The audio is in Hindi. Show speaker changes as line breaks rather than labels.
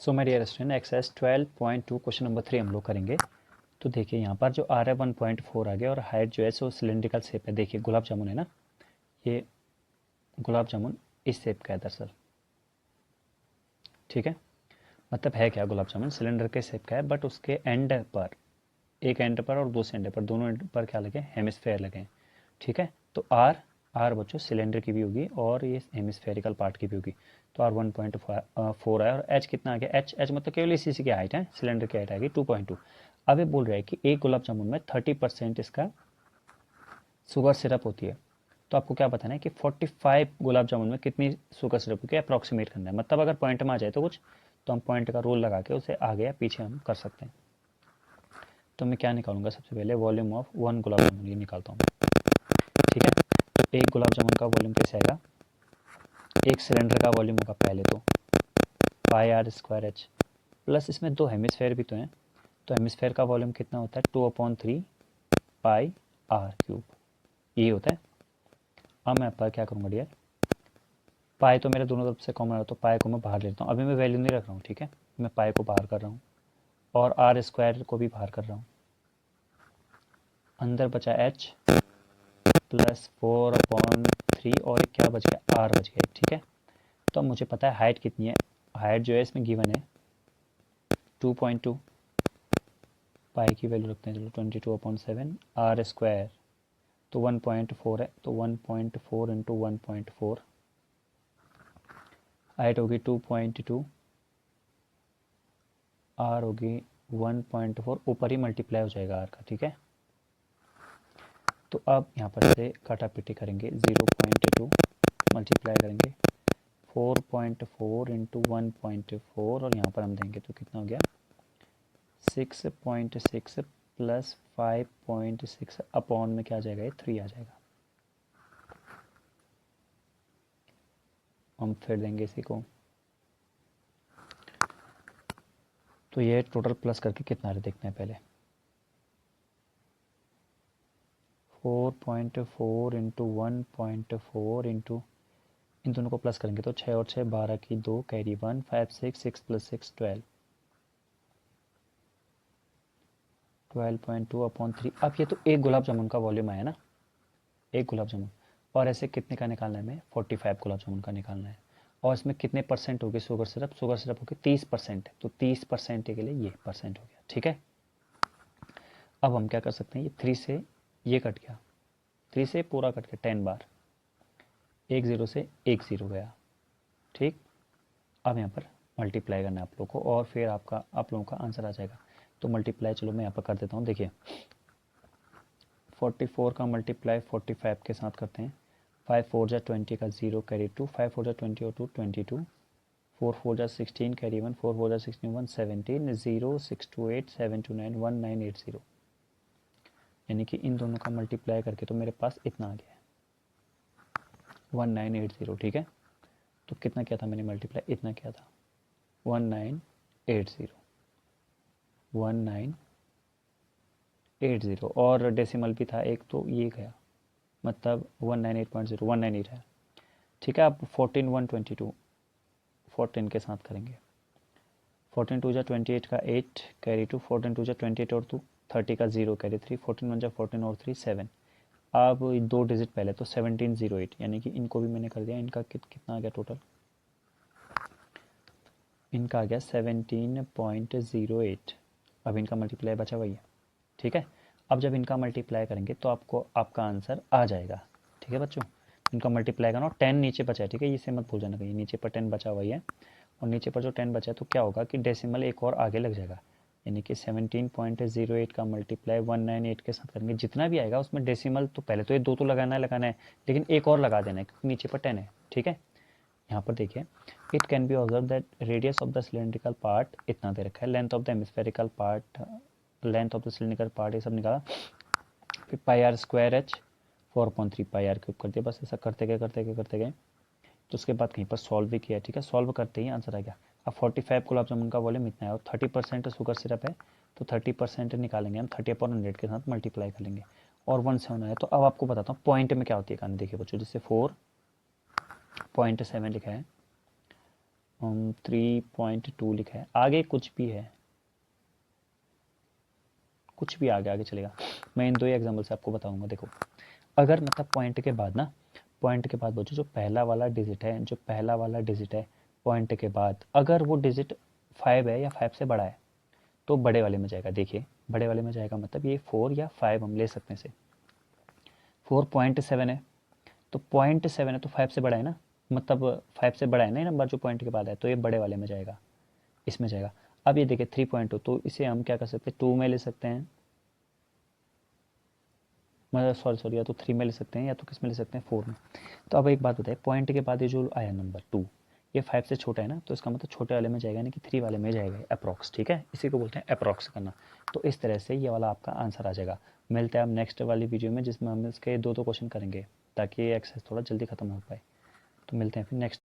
So my dear student exercise 12.2 question number 3 हम लोग करेंगे। तो देखिए यहाँ पर जो आर है 1.4 आ गया और हाइट जो है सो सिलेंड्रिकल शेप है। देखिए गुलाब जामुन है ना, ये गुलाब जामुन इस शेप का है दरअसल, ठीक है। मतलब है क्या, गुलाब जामुन सिलेंडर के शेप का है, बट उसके एंड पर, एक एंड पर और दूसरे एंड पर, दोनों एंड पर क्या लगे, हेमिस्फेयर लगे हैं, ठीक है। तो आर आर बच्चों सिलेंडर की भी होगी और ये हेमिस्फेरिकल पार्ट की भी होगी। तो आर 1.4 है और एच कितना आ गया, एच एच मतलब केवल इसी की हाइट है, सिलेंडर की हाइट आएगी 2.2। अब ये बोल रहा है कि एक गुलाब जामुन में 30% इसका शुगर सिरप होती है। तो आपको क्या बताना है कि 45 गुलाब जामुन में कितनी शुगर सिरप होगी, अप्रॉक्सीमेट करना है। मतलब अगर पॉइंट में आ जाए तो कुछ, तो हम पॉइंट का रोल लगा के उसे आगे या पीछे हम कर सकते हैं। तो मैं क्या निकालूंगा, सबसे पहले volume of one gulab jamun ये निकालता हूँ, ठीक है। तो एक गुलाब जामुन का वॉल्यूम कैसे आएगा, एक सिलेंडर का वॉल्यूम होगा पहले तो पाई आर स्क्वायर एच, प्लस इसमें दो हेमिस्फेयर भी तो हैं, तो हेमिस्फेयर का वॉल्यूम कितना होता है 2/3 पाई आर क्यूब, ये होता है। अब मैं पर क्या करूँगा डियर, पाई तो मेरे दोनों तरफ से कॉमन है तो पाई को मैं बाहर लेता हूँ, अभी मैं वैल्यू नहीं रख रहा हूँ, ठीक है। मैं पाई को बाहर कर रहा हूँ और आर स्क्वायर को भी बाहर कर रहा हूँ। अंदर बचा एच प्लस 4/3 और एक क्या बच गया, आर बच गया, ठीक है। तो अब मुझे पता है हाइट कितनी है, हाइट जो है इसमें गिवन है 2.2, पाई की वैल्यू रखते हैं चलो 22/7, आर स्क्वायर तो 1.4 है, तो 1.4 इंटू 1.4, हाइट होगी 2.2, आर होगी 1.4, ऊपर ही मल्टीप्लाई हो जाएगा आर का, ठीक है। तो अब यहाँ पर से काटा पिटी करेंगे, 0.2 मल्टीप्लाई करेंगे 4.4 इंटू 1.4 और यहाँ पर हम देंगे तो कितना हो गया 6.6 प्लस 5.6 अपॉन में क्या आ जाएगा, ये 3 आ जाएगा। हम फिर देंगे इसी को, तो ये टोटल प्लस करके कितना है देखते हैं पहले, 4.4 इंटू 1.4 इंटू, इन दोनों को प्लस करेंगे तो 6 और 6 12 की 2 कैरी 1 5 6 6 प्लस 6 12, 12.2/3। अब ये तो एक गुलाब जामुन का वॉल्यूम आया ना, एक गुलाब जामुन, और ऐसे कितने का निकालना है हमें, 45 गुलाब जामुन का निकालना है। और इसमें कितने परसेंट होगी शुगर सिरप, शुगर सिरप होगी 30%, तो 30% के लिए ये परसेंट हो गया, ठीक है। अब हम क्या कर सकते हैं, ये 3 से ये कट गया, 3 से पूरा कट गया 10 बार, एक ज़ीरो से एक ज़ीरो गया, ठीक। अब यहाँ पर मल्टीप्लाई करना है आप लोग को और फिर आप लोगों का आंसर आ जाएगा। तो मल्टीप्लाई चलो मैं यहाँ पर कर देता हूँ, देखिए 44 का मल्टीप्लाई 45 के साथ करते हैं, 5 4 जा 20 का 0 कैरी 2, 5 4 जा 20 और 2 22, 4 4 जा 16 कैरी 1, 4 4 जा 16 1 17, 0 6 2 8 7 2 9 1 9 8 0, यानी कि इन दोनों का मल्टीप्लाई करके तो मेरे पास इतना आ गया है 1980, ठीक है। तो कितना किया था मैंने मल्टीप्लाई, इतना किया था 1980, 1980 और डेसिमल भी था एक, तो ये गया मतलब 198.0 198 है, ठीक है। अब 14 122 14 के साथ करेंगे, 14 2 जा 28 का 8 कैरी 2, 14 2 जा 28 और 2 30 का 0 कैरी 3, 14 1 जा 14 और 3 7। अब दो डिजिट पहले तो 1708, यानी कि इनको भी मैंने कर दिया, इनका कितना आ गया टोटल, इनका आ गया 17.08। अब इनका मल्टीप्लाई बचा वही है, ठीक है। अब जब इनका मल्टीप्लाई करेंगे तो आपको आपका आंसर आ जाएगा, ठीक है बच्चों। इनका मल्टीप्लाई करना और 10 नीचे बचा है, ठीक है, इसे मत भूल जाना कहीं, नीचे पर 10 बचा हुआ है और नीचे पर जो 10 बचा है तो क्या होगा कि डेसिमल एक और आगे लग जाएगा, यानी कि 17.08 का मल्टीप्लाई 198 के साथ करेंगे, जितना भी आएगा उसमें डेसिमल तो पहले तो ये दो तो लगाना है, लेकिन एक और लगा देना है क्योंकि नीचे पर 10 है, ठीक है। यहाँ पर देखिए, it can be observe that radius of the cylindrical part इतना दे रखा है, length of the hemispherical part, length of the cylindrical part ये सब निकाला, फिर pi R square H 4/3 pi R cube कर दिया, बस ऐसा करते गए। तो उसके बाद कहीं पर सॉल्व भी किया, ठीक है, सॉल्व करते ही आंसर आ गया। अब 45 गुलाब जामुन का वॉल्यूम इतना है और 30% शुगर सिरप है, तो 30% निकालेंगे हम, 30/100 के साथ मल्टीप्लाई कर लेंगे और 1/7 है। तो अब आपको बताता हूँ पॉइंट में क्या होती है कहानी, देखिए बच्चों, जैसे 4.7 लिखा है 3.2 लिखा है, आगे कुछ भी है, कुछ भी आगे आगे चलेगा। मैं इन दो ही एग्जाम्पल से आपको बताऊंगा। देखो अगर मतलब पॉइंट के बाद ना, पॉइंट के बाद बच्चों जो पहला वाला डिजिट है, जो पहला वाला डिजिट है पॉइंट के बाद, अगर वो डिजिट 5 है या 5 से बड़ा है तो बड़े वाले में जाएगा। देखिए बड़े वाले में जाएगा मतलब ये 4 या 5 हम ले सकते हैं से। 4.7 है तो 0.7 है तो 5 से बड़ा है ना, मतलब 5 से बड़ा है ना ये नंबर जो पॉइंट के बाद है, तो ये बड़े वाले में जाएगा, इसमें जाएगा। अब ये देखिए 3.2, तो इसे हम क्या कर सकते हैं, 2 में ले सकते हैं, मतलब सॉरी या तो 3 में ले सकते हैं या तो किस में ले सकते हैं, 4 में। तो अब एक बात बताइए, पॉइंट के बाद ये जो आया नंबर 2, ये 5 से छोटा है ना, तो इसका मतलब छोटे वाले में जाएगा, नहीं कि 3 वाले में जाएगा अप्रॉक्स। ठीक है, इसी को बोलते हैं अप्रॉक्स करना। तो इस तरह से ये वाला आपका आंसर आ जाएगा। मिलते हैं अब नेक्स्ट वाली वीडियो में जिसमें हम इसके दो क्वेश्चन करेंगे ताकि ये एक्सरसाइज थोड़ा जल्दी खत्म हो पाए। तो मिलते हैं फिर नेक्स्ट